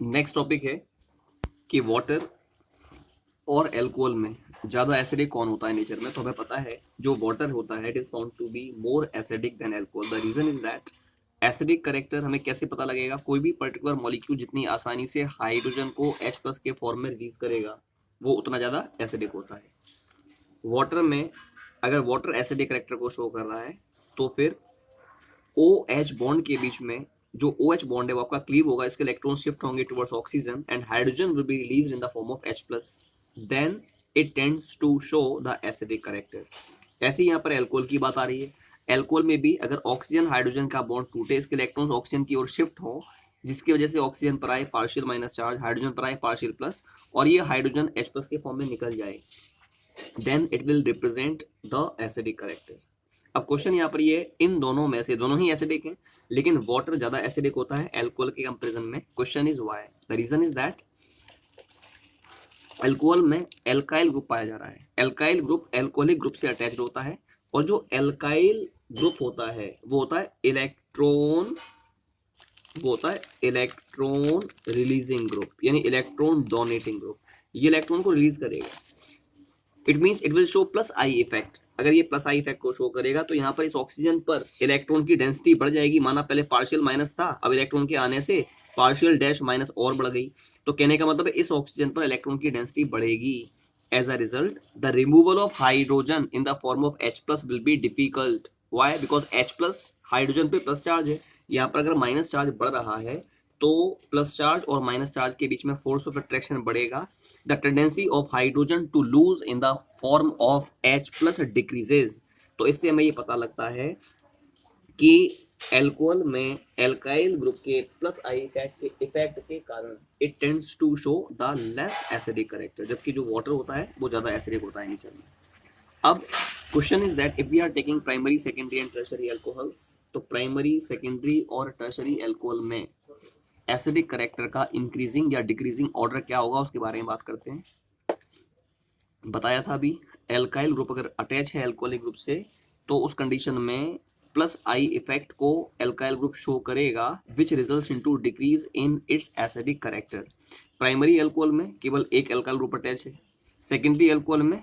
Next topic है कि water और एल्कोहल में ज़्यादा एसिडिक कौन होता है नेचर में। तो हमें पता है जो वाटर होता है it is found to be more acidic than alcohol. The reason is that acidic character हमें कैसे पता लगेगा, कोई भी पर्टिकुलर मॉलिक्यूल जितनी आसानी से हाइड्रोजन को H प्लस के फॉर्म में रिलीज करेगा वो उतना ज़्यादा एसिडिक होता है। वाटर में अगर वाटर एसिडिक करेक्टर को शो कर रहा है तो फिर ओ एच बॉन्ड के बीच में जो ओ एच बॉन्ड है वो आपका क्लीव होगा, इसके इलेक्ट्रॉन शिफ्ट होंगे towards oxygen and hydrogen will be released in the form of H plus, then it tends to show the acidic character. ऐसे ही यहाँ पर एल्कोहल की बात आ रही है। एल्कोहल में भी अगर ऑक्सीजन हाइड्रोजन का बॉन्ड टूटे, इसके इलेक्ट्रॉन्स ऑक्सीजन की ओर शिफ्ट हो, जिसकी वजह से ऑक्सीजन पर आए पार्शियल माइनस चार्ज, हाइड्रोजन पर आए पार्शियल प्लस, और ये हाइड्रोजन H प्लस के फॉर्म में निकल जाए, then it will represent the acidic character. अब क्वेश्चन यहाँ पर ये इन दोनों में से दोनों ही एसिडिक हैं, लेकिन वाटर ज्यादा एसिडिक होता है एल्कोहल के कंपैरिजन में। Question is why. The reason is that alcohol में एल्काइल ग्रुप पाया जा रहा है। एल्काइल ग्रुप एल्कोहलिक ग्रुप से अटैच्ड होता है, और जो एल्काइल ग्रुप होता है वो होता है इलेक्ट्रॉन रिलीजिंग ग्रुप, यानी इलेक्ट्रॉन डोनेटिंग ग्रुप। ये इलेक्ट्रॉन को रिलीज करेगा, it means it will show plus I effect. अगर ये प्लस आई इफेक्ट को शो करेगा तो यहाँ पर इस ऑक्सीजन पर इलेक्ट्रॉन की डेंसिटी बढ़ जाएगी। माना पहले पार्शियल माइनस था, अब इलेक्ट्रॉन के आने से पार्शियल डैश माइनस और बढ़ गई, तो कहने का मतलब है इस ऑक्सीजन पर इलेक्ट्रॉन की डेंसिटी बढ़ेगी। As a result the removal of hydrogen in the form of H plus will be difficult. Why? Because H plus hydrogen पे प्लस चार्ज है, यहाँ पर अगर माइनस चार्ज बढ़ रहा है तो प्लस चार्ज और माइनस चार्ज के बीच में फोर्स ऑफ अट्रैक्शन बढ़ेगा। The tendency of hydrogen to lose in the form of H plus decreases. तो इससे हमें ये पता लगता है कि एल्कोहल में एल्काइल ग्रुप के प्लस आई इफेक्ट के कारण it tends to show the less acidic character, जबकि जो वाटर होता है वो ज्यादा एसिडिक होता है नेचर में। अब question is that if we are taking primary secondary and tertiary alcohols, तो प्राइमरी सेकेंडरी और टर्शरी एल्कोहल में एसिडिक करेक्टर का इंक्रीजिंग या डिक्रीजिंग ऑर्डर क्या होगा उसके बारे में बात करते हैं। बताया था अभी, एल्काइल ग्रुप अगर अटैच है एल्कोहलिक ग्रुप से तो उस कंडीशन में प्लस आई इफेक्ट को एल्काइल ग्रुप शो करेगा which results into decrease in its acidic character. Primary alcohol में केवल एक एल्काइल ग्रुप अटैच है, सेकेंडरी एल्कोहल में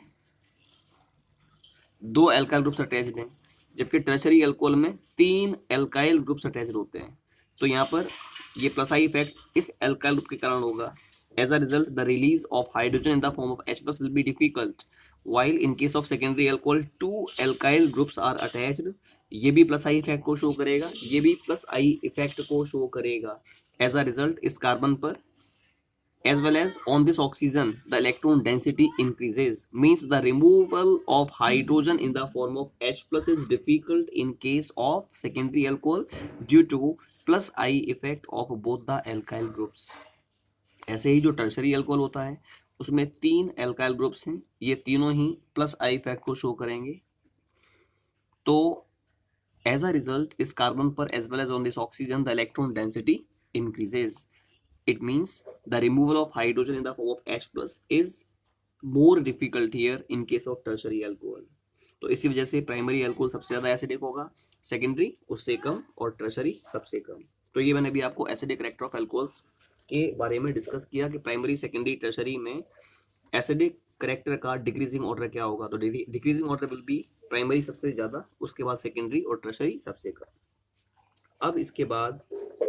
दो एल्काइल ग्रुप्स अटैच्ड हैं, जबकि टर्शरी एल्कोहल में तीन एल्काइल ग्रुप्स अटैच्ड होते हैं। तो यहाँ पर ये प्लस आई इफेक्ट इस एल्काइल ग्रुप के कारण होगा। As a result the release of hydrogen in the form of H plus will be difficult, while in case of secondary alcohol two alkyl groups are attached। ये भी plus I effect को show करेगा, ये भी plus I effect को show करेगा। As a result इस carbon पर as well as on this oxygen the electron density increases, means the removal of hydrogen in the form of H plus is difficult in case of secondary alcohol due to plus I effect of both the alkyl groups। ऐसे ही जो tertiary alcohol होता है उसमें तीन alkyl groups हैं, ये तीनों ही प्लस आई इफेक्ट को शो करेंगे। तो एज अ रिजल्ट इस कार्बन पर as well as on this oxygen the electron density increases. It means the removal of hydrogen in the form of H plus is more difficult here in case of tertiary alcohol. तो इसी वजह से primary alcohol सबसे ज्यादा acidic होगा, secondary उससे कम और tertiary सबसे कम। तो ये मैंने अभी आपको एसिडिक करेक्टर ऑफ अल्कोहल्स के बारे में डिस्कस किया कि प्राइमरी सेकेंडरी टर्शरी में एसिडिक करेक्टर का डिक्रीजिंग ऑर्डर क्या होगा। तो decreasing order will be primary सबसे ज्यादा, उसके बाद सेकेंडरी और टर्शरी सबसे कम। अब इसके बाद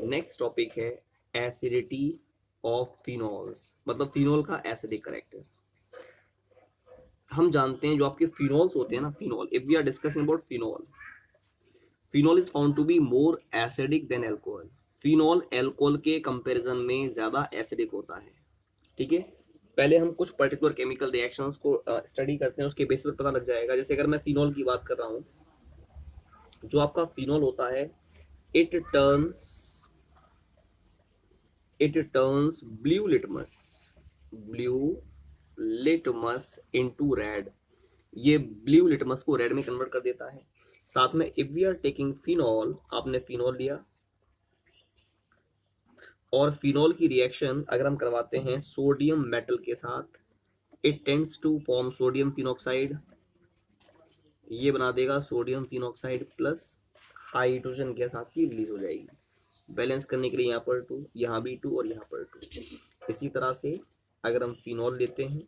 नेक्स्ट टॉपिक है एसिडिटी ऑफ फिनोल्स, मतलब फिनोल का एसिडिक करेक्टर। हम जानते हैं जो आपके फिनोल्स होते हैं ना, phenol, if we are discussing about phenol, phenol is found to be more acidic than alcohol. Phenol alcohol के कंपैरिजन में ज्यादा एसिडिक होता है। ठीक है, पहले हम कुछ पर्टिकुलर केमिकल रिएक्शंस को स्टडी करते हैं, उसके बेसिस पर पता लग जाएगा। जैसे अगर मैं फिनोल की बात कर रहा हूँ, जो आपका फिनोल होता है it turns blue litmus into red. ये ब्लू लिटमस को रेड में कन्वर्ट कर देता है। साथ में if we are taking phenol, आपने फिनोल लिया और फिनोल की रिएक्शन अगर हम करवाते हैं सोडियम मेटल के साथ, it tends to form sodium phenoxide. ये बना देगा sodium phenoxide plus hydrogen gas आपकी रिलीज हो जाएगी। बैलेंस करने के लिए यहाँ पर 2, यहाँ भी 2 और यहाँ पर 2। इसी तरह से अगर हम फिनॉल लेते हैं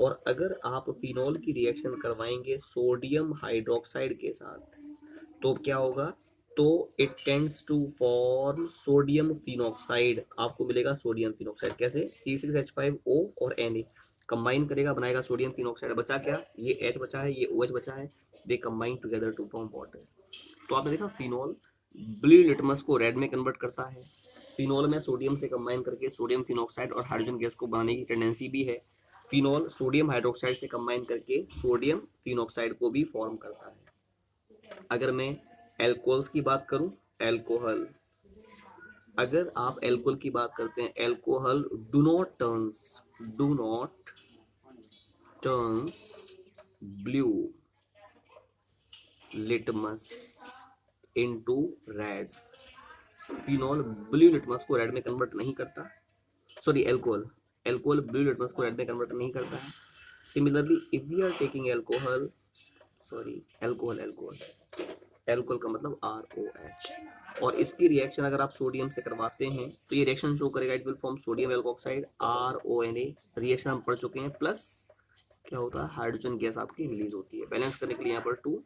और अगर आप फिनॉल की रिएक्शन करवाएंगे सोडियम हाइड्रोक्साइड के साथ तो क्या होगा, तो it tends to form sodium phenoxide. आपको मिलेगा सोडियम फिनॉक्साइड कैसे, C6H5O और Na कंबाइन करेगा बनाएगा सोडियम फिनॉक्साइड। बचा क्या, ये H बचा है, ये OH बचा है, they combine together to form water. तो आपने देखा फिनॉल ब्लू लिटमस को रेड में कन्वर्ट करता है। फिनॉल में सोडियम से कंबाइन करके सोडियम फिनॉक्साइड और हाइड्रोजन गैस को बनाने की टेंडेंसी भी है। फिनॉल सोडियम हाइड्रोक्साइड से कंबाइन करके सोडियम फिनॉक्साइड को भी फॉर्म करता है। अगर मैं एल्कोहल्स की बात करूं, एल्कोहल, अगर आप एल्कोहल की बात करते हैं, alcohol do not turns blue litmus into red. Phenol blue litmus को रेड में कन्वर्ट नहीं करता, सॉरी एल्कोहल ब्लू लिटमस को रेड में कन्वर्ट नहीं करता है। Similarly if we are taking alcohol का मतलब ROH, और इसकी रिएक्शन अगर आप सोडियम से करवाते हैं तो ये रिएक्शन शो करेगा, it will form sodium alkoxide RONA। Reaction हम पढ़ चुके हैं, प्लस क्या होता है, हाइड्रोजन गैस आपकी रिलीज होती है। बैलेंस करने के लिए यहाँ पर 2,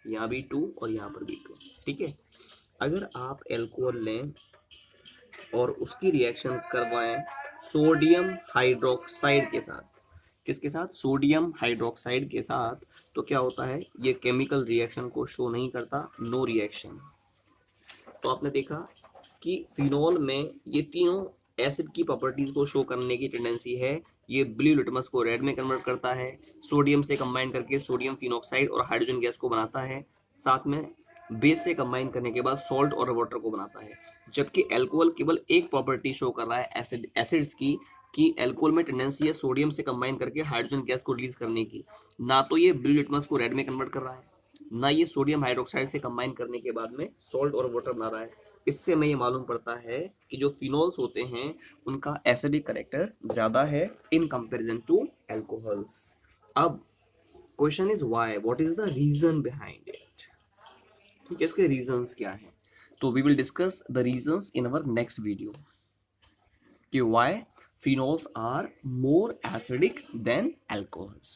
यहाँ भी 2 और यहाँ पर भी 2। ठीक है, अगर आप एल्कोहल लें और उसकी रिएक्शन करवाएं सोडियम हाइड्रोक्साइड के साथ, किसके साथ, सोडियम हाइड्रोक्साइड के साथ, तो क्या होता है, ये केमिकल रिएक्शन को शो नहीं करता, नो रिएक्शन। तो आपने देखा कि फिनॉल में ये तीनों एसिड की प्रॉपर्टीज को शो करने की टेंडेंसी है। ये ब्लू लिटमस को रेड में कन्वर्ट करता है, सोडियम से कंबाइन करके सोडियम फिनॉक्साइड और हाइड्रोजन गैस को बनाता है, साथ में बेस से कंबाइन करने के बाद सॉल्ट और वाटर को बनाता है। जबकि एल्कोहल केवल एक प्रॉपर्टी शो कर रहा है एसिड्स की, कि एल्कोहल में टेंडेंसी है सोडियम से कंबाइन करके हाइड्रोजन गैस को रिलीज करने की। ना तो ये ब्लू लिटमस को रेड में कन्वर्ट कर रहा है, ना ये सोडियम हाइड्रोक्साइड से कंबाइन करने के बाद में सॉल्ट और वाटर बना रहा है। इससे हमें ये मालूम पड़ता है कि जो फिनॉल्स होते हैं उनका एसिडिक करेक्टर ज्यादा है इन कंपैरिजन टू एल्कोहल्स। अब question is why, what is the reason behind it. ठीक है, इसके रीजंस क्या है, तो we will discuss the reasons in our next video कि why phenols are more acidic than alcohols.